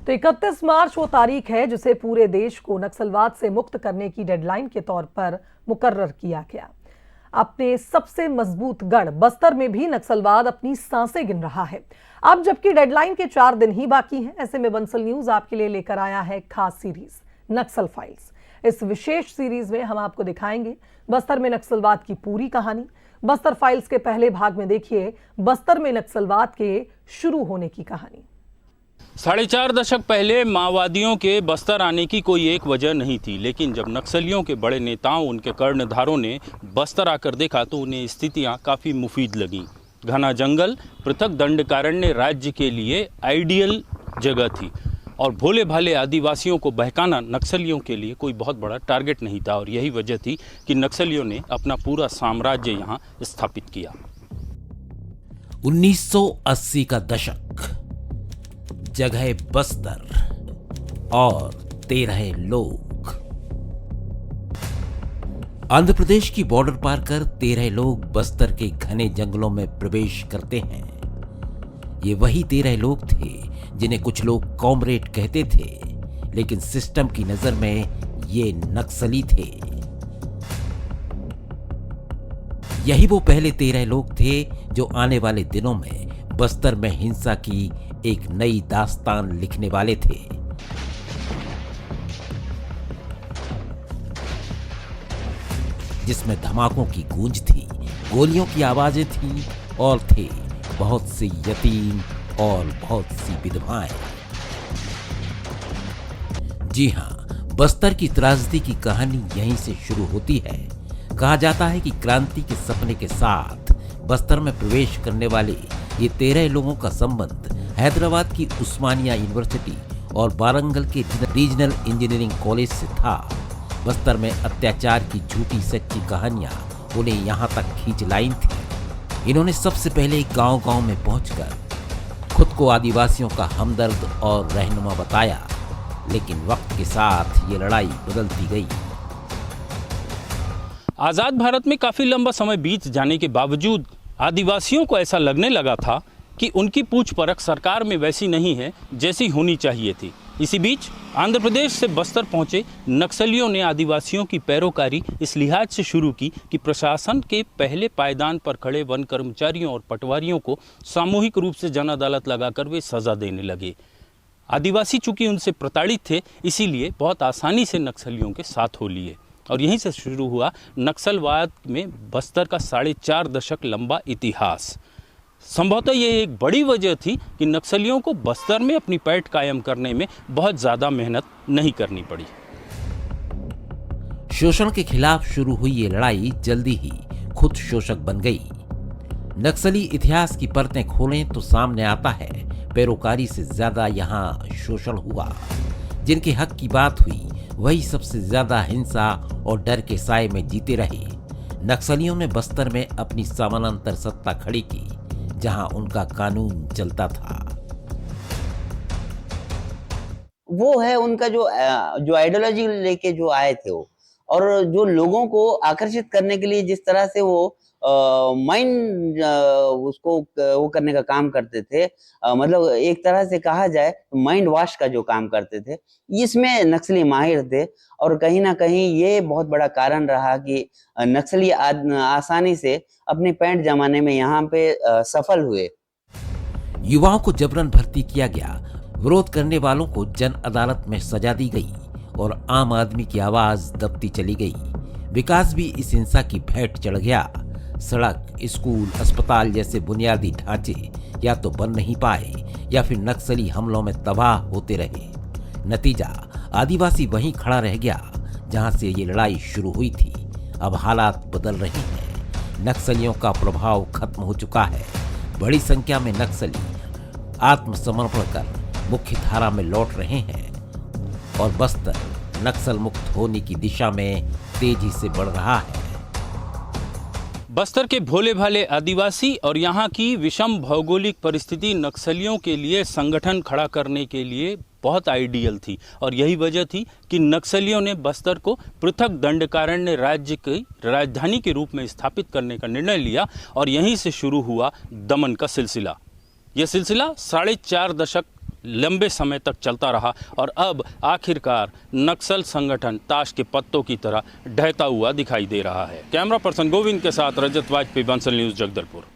तो 31 मार्च वो तारीख है जिसे पूरे देश को नक्सलवाद से मुक्त करने की डेडलाइन के तौर पर मुकर्रर किया गया। अपने सबसे मजबूत गढ़ बस्तर में भी नक्सलवाद अपनी सांसें गिन रहा है। अब जबकि डेडलाइन के 4 दिन ही बाकी हैं, ऐसे में बंसल न्यूज आपके लिए लेकर आया है खास सीरीज नक्सल फाइल्स। इस विशेष सीरीज में हम आपको दिखाएंगे बस्तर में नक्सलवाद की पूरी कहानी। बस्तर फाइल्स के पहले भाग में देखिए बस्तर में नक्सलवाद के शुरू होने की कहानी। 4.5 दशक पहले माओवादियों के बस्तर आने की कोई एक वजह नहीं थी, लेकिन जब नक्सलियों के बड़े नेताओं, उनके कर्णधारों ने बस्तर आकर देखा तो उन्हें स्थितियां काफ़ी मुफीद लगीं। घना जंगल, पृथक दंडकारण्य राज्य के लिए आइडियल जगह थी और भोले भाले आदिवासियों को बहकाना नक्सलियों के लिए कोई बहुत बड़ा टारगेट नहीं था। और यही वजह थी कि नक्सलियों ने अपना पूरा साम्राज्य यहाँ स्थापित किया। 1980 का दशक, जगह बस्तर और 13 लोग। आंध्र प्रदेश की बॉर्डर पार कर 13 लोग बस्तर के घने जंगलों में प्रवेश करते हैं। ये वही 13 लोग थे जिन्हें कुछ लोग कॉमरेड कहते थे, लेकिन सिस्टम की नजर में ये नक्सली थे। यही वो पहले 13 लोग थे जो आने वाले दिनों में बस्तर में हिंसा की एक नई दास्तान लिखने वाले थे। जिसमें धमाकों की गूंज थी, गोलियों की आवाजें थी और थे बहुत से यतीम और बहुत सी विधवाएं। जी हां, बस्तर की त्रासदी की कहानी यहीं से शुरू होती है। कहा जाता है कि क्रांति के सपने के साथ बस्तर में प्रवेश करने वाले ये 13 लोगों का संबंध हैदराबाद की उस्मानिया यूनिवर्सिटी और वारंगल के रीजनल इंजीनियरिंग कॉलेज से था। बस्तर में अत्याचार की झूठी सच्ची कहानियां उन्हें यहां तक खींच लाई थी। इन्होंने सबसे पहले गांव-गांव में पहुंचकर खुद को आदिवासियों का हमदर्द और रहनुमा बताया, लेकिन वक्त के साथ ये लड़ाई बदलती गई। आज़ाद भारत में काफ़ी लंबा समय बीत जाने के बावजूद आदिवासियों को ऐसा लगने लगा था कि उनकी पूछ परख सरकार में वैसी नहीं है जैसी होनी चाहिए थी। इसी बीच आंध्र प्रदेश से बस्तर पहुंचे नक्सलियों ने आदिवासियों की पैरोकारी इस लिहाज से शुरू की कि प्रशासन के पहले पायदान पर खड़े वन कर्मचारियों और पटवारियों को सामूहिक रूप से जन अदालत लगाकर वे सजा देने लगे। आदिवासी चूंकि उनसे प्रताड़ित थे, इसीलिए बहुत आसानी से नक्सलियों के साथ हो लिए और यहीं से शुरू हुआ नक्सलवाद में बस्तर का 4.5 दशक लंबा इतिहास। संभवतः ये एक बड़ी वजह थी कि नक्सलियों को बस्तर में अपनी पैठ कायम करने में बहुत ज़्यादा मेहनत नहीं करनी पड़ी। शोषण के खिलाफ शुरू हुई ये लड़ाई जल्दी ही खुद शोषक बन गई। नक्सली इतिहास की परतें खोलें तो सामने आता है पैरोकारी से ज्यादा यहाँ शोषण हुआ। जिनके हक की बात हुई वही सबसे ज्यादा हिंसा और डर के साए में जीते रहे। नक्सलियों ने बस्तर में अपनी समानांतर सत्ता खड़ी की, जहां उनका कानून चलता था। वो है उनका जो आइडियोलॉजी लेके जो आए थे वो, और जो लोगों को आकर्षित करने के लिए जिस तरह से वो माइंड उसको वो करने का काम करते थे, मतलब एक तरह से कहा जाए माइंड वॉश का जो काम करते थे, इसमें नक्सली माहिर थे। और कहीं ना कहीं ये बहुत बड़ा कारण रहा कि नक्सली आसानी से अपनी पैंट जमाने में यहाँ पे सफल हुए। युवाओं को जबरन भर्ती किया गया, विरोध करने वालों को जन अदालत में सजा दी गई और आम आदमी की आवाज दबती चली गई। विकास भी इस हिंसा की भेंट चढ़ गया। सड़क, स्कूल, अस्पताल जैसे बुनियादी ढांचे या तो बन नहीं पाए या फिर नक्सली हमलों में तबाह होते रहे। नतीजा, आदिवासी वहीं खड़ा रह गया जहां से ये लड़ाई शुरू हुई थी। अब हालात बदल रहे हैं, नक्सलियों का प्रभाव खत्म हो चुका है। बड़ी संख्या में नक्सली आत्मसमर्पण कर मुख्य धारा में लौट रहे हैं और बस्तर नक्सल मुक्त होने की दिशा में तेजी से बढ़ रहा है। बस्तर के भोले भाले आदिवासी और यहाँ की विषम भौगोलिक परिस्थिति नक्सलियों के लिए संगठन खड़ा करने के लिए बहुत आइडियल थी और यही वजह थी कि नक्सलियों ने बस्तर को पृथक दंडकारण्य राज्य की राजधानी के रूप में स्थापित करने का निर्णय लिया और यहीं से शुरू हुआ दमन का सिलसिला। यह सिलसिला 4.5 दशक लंबे समय तक चलता रहा और अब आखिरकार नक्सल संगठन ताश के पत्तों की तरह ढहता हुआ दिखाई दे रहा है। कैमरा पर्सन गोविंद के साथ रजत वाजपेयी, बंसल न्यूज़, जगदलपुर।